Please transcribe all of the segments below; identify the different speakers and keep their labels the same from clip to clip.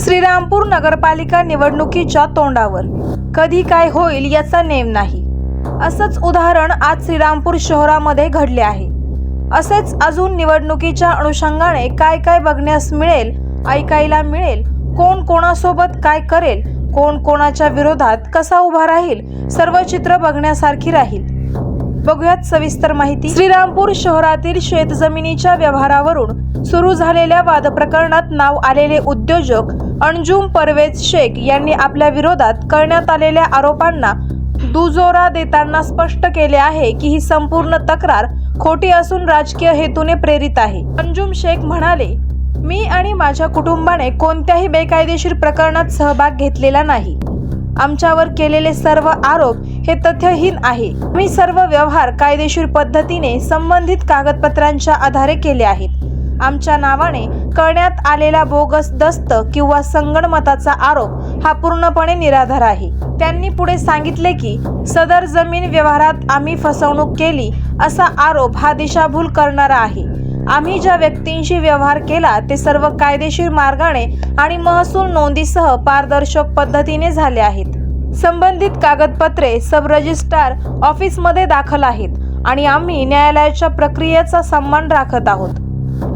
Speaker 1: श्रीरामपूर नगरपालिका निवडणुकीच्या तोंडावर कधी काय होईल याचा नेम नाही। असंच उदाहरण आज श्रीरामपूर शहरामध्ये घडले आहे। असेच अजून निवडणुकीच्या अनुषंगाने काय काय बघण्यास मिळेल, ऐकायला मिळेल, कोण कोणासोबत काय करेल, कोण कोणाच्या विरोधात कसा उभा राहील, सर्व चित्र बघण्यासारखी राहील। बघूयात सविस्तर माहिती। श्रीरामपूर शहरातील शेतजमिनीच्या व्यवहारावरून सुरू झालेल्या वाद प्रकरणात नाव आलेले उद्योजक अंजुम परवेज शेख यांनी आपल्या विरोधात करण्यात आलेल्या आरोपांना दुजोरा देताना स्पष्ट केले आहे की ही संपूर्ण तक्रार खोटी असून राजकीय हेतूने प्रेरित आहे। अंजुम शेख म्हणाले, मी आणि माझ्या कुटुंबाने कोणत्याही बेकायदेशीर प्रकरणात सहभाग घेतलेला नाही। आमच्यावर केलेले सर्व आरोप हे तथ्यहीन आहे। मी सर्व व्यवहार कायदेशीर पद्धतीने संबंधित कागदपत्रांच्या आधारे केले आहेत। आमच्या नावाने करण्यात आलेला बोगस दस्त किंवा संगणमताचा आरोप हा पूर्णपणे निराधार आहे। त्यांनी पुढे सांगितले की सदर जमीन व्यवहारात आम्ही फसवणूक केली असा आरोप हा दिशाभूल करणारा आहे। आम्ही ज्या व्यक्तींशी व्यवहार केला ते सर्व कायदेशीर मार्गाने आणि महसूल नोंदीसह पारदर्शक पद्धतीने झाले आहेत। संबंधित कागदपत्रे सब रजिस्ट्रार ऑफिसमध्ये दाखल आहेत आणि आम्ही न्यायालयाच्या प्रक्रियेचा सन्मान राखत आहोत।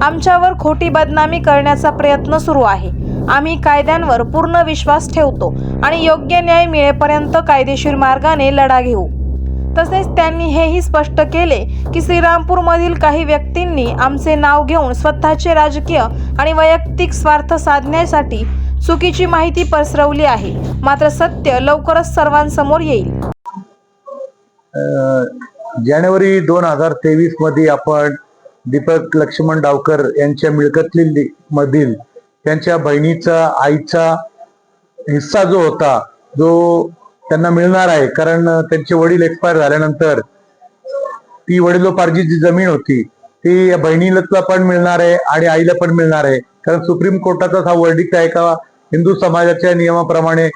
Speaker 1: आमच्यावर खोटी बदनामी करण्याचा प्रयत्न सुरू आहे। आम्ही कायद्यांवर पूर्ण विश्वास ठेवतो आणि योग्य न्याय मिळेपर्यंत कायदेशीर मार्गाने लढा घेऊ। तसेच त्यांनी हेही स्पष्ट केले की श्रीरामपूरमधील काही व्यक्तींनी आमचे नाव घेऊन स्वतःचे राजकीय आणि वैयक्तिक स्वार्थ साधण्यासाठी चुकीची माहिती पसरवली आहे। मात्र सत्य लवकरच सर्वांसमोर येईल।
Speaker 2: जानेवारी 2023 मध्ये आपण दीपक लक्ष्मण डावकर यांच्या मिळकतील मधील त्यांच्या बहिणीचा आईचा हिस्सा जो होता, जो त्यांना मिळणार आहे, कारण त्यांचे वडील एक्सपायर झाल्यानंतर ती वडिलोपार्जित जी जमीन होती ती या बहिणीला पण मिळणार आहे आणि आईला पण मिळणार आहे। कारण सुप्रीम कोर्टाचा हा वर्डिक्ट आहे का हिंदू समाजाच्या नियमाप्रमाणे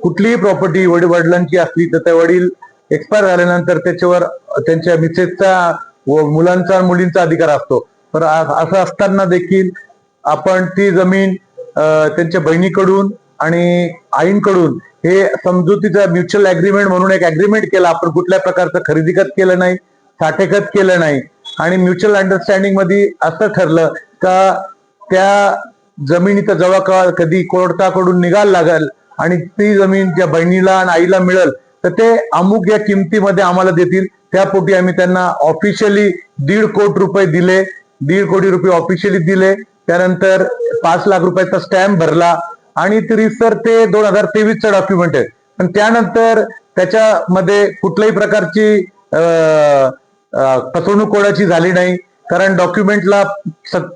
Speaker 2: कुठलीही प्रॉपर्टी वडिलांची असली तर त्या वडील एक्सपायर झाल्यानंतर त्याच्यावर त्यांच्या मिसेसचा व मुलांचा मुलींचा अधिकार असतो। तर असं असताना देखील आपण ती जमीन त्यांच्या बहिणीकडून आणि आईंकडून हे समजुतीचा म्युच्युअल अग्रीमेंट म्हणून एक अग्रीमेंट केला। आपण कुठल्या प्रकारचं खरेदी खत केलं नाही, साठेखत केलं नाही आणि म्युच्युअल अंडरस्टँडिंग मध्ये असं ठरलं का त्या जमिनीचा जेव्हा कधी कोर्टाकडून निकाल लागेल आणि ती जमीन ज्या बहिणीला आणि आईला मिळेल तर ते अमुक या किमतीमध्ये आम्हाला देतील। त्यापोटी आम्ही त्यांना ऑफिशियली 1.5 कोटी रुपये दिले, 1.5 कोटी रुपये ऑफिशियली दिले। त्यानंतर 5 लाख रुपयाचा स्टॅम्प भरला आणि सर ते 2023चं डॉक्युमेंट आहे। पण त्यानंतर त्याच्यामध्ये कुठल्याही प्रकारची फसवणूक कोणाची झाली नाही, कारण डॉक्युमेंटला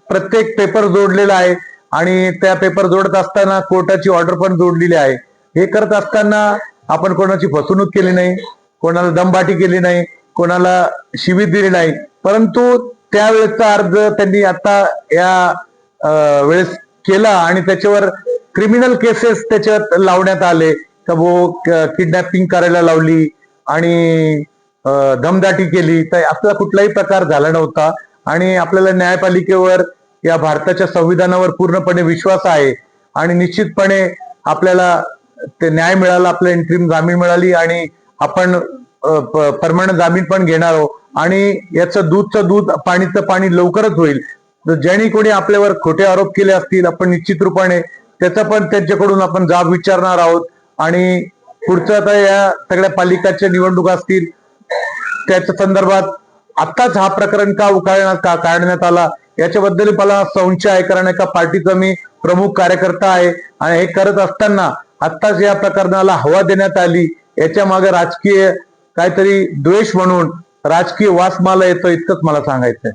Speaker 2: प्रत्येक पेपर जोडलेला आहे आणि त्या पेपर जोडत असताना कोर्टाची ऑर्डर पण जोडलेली आहे। हे करत असताना आपण कोणाची फसवणूक केली नाही, कोणाला दमबाटी केली नाही, कोणाला शिवी दिली नाही। परंतु त्यावेळेसचा अर्ज त्यांनी आता या वेळेस केला आणि त्याच्यावर क्रिमिनल केसेस त्याच्यात लावण्यात आले तर वो किडनॅपिंग करायला लावली आणि दमदाटी केली। तर आपला कुठलाही प्रकार झाला नव्हता आणि आपल्याला न्यायपालिकेवर या भारताच्या संविधानावर पूर्णपणे विश्वास आहे आणि निश्चितपणे आपल्याला ते न्याय मिळाला, आपल्याला इंटरिम जामीन मिळाली आणि आपण परमनंट जामीन पण घेणार आहोत आणि याचं दूधचं दूध पाणीचं पाणी लवकरच होईल। ज्यांनी कोणी आपल्यावर खोटे आरोप केले असतील आपण निश्चित रूपाने त्याचा पण त्यांच्याकडून आपण जाब विचारणार आहोत आणि पुढचं तर या सगळ्या पालिकाच्या निवडणुका असतील त्याच्या संदर्भात आत्ताच हा प्रकरण का काढण्यात आला याच्याबद्दल मला संशय आहे, कारण एका पार्टीचा मी प्रमुख कार्यकर्ता आहे आणि हे करत असताना आत्ताच या प्रकरणाला हवा देण्यात आली। याच्या मागे राजकीय काहीतरी द्वेष म्हणून राजकीय वास मला येतो, इतकंच मला सांगायचंय।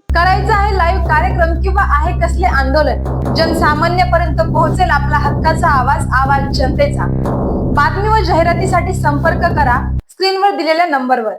Speaker 1: करायचं आहे लाईव्ह कार्यक्रम किंवा आहे कसले आंदोलन जनसामान्यपर्यंत पोहोचेल आपला हक्काचा आवाज जनतेचा। बातमी व जाहिरातीसाठी संपर्क करा स्क्रीनवर दिलेल्या नंबरवर।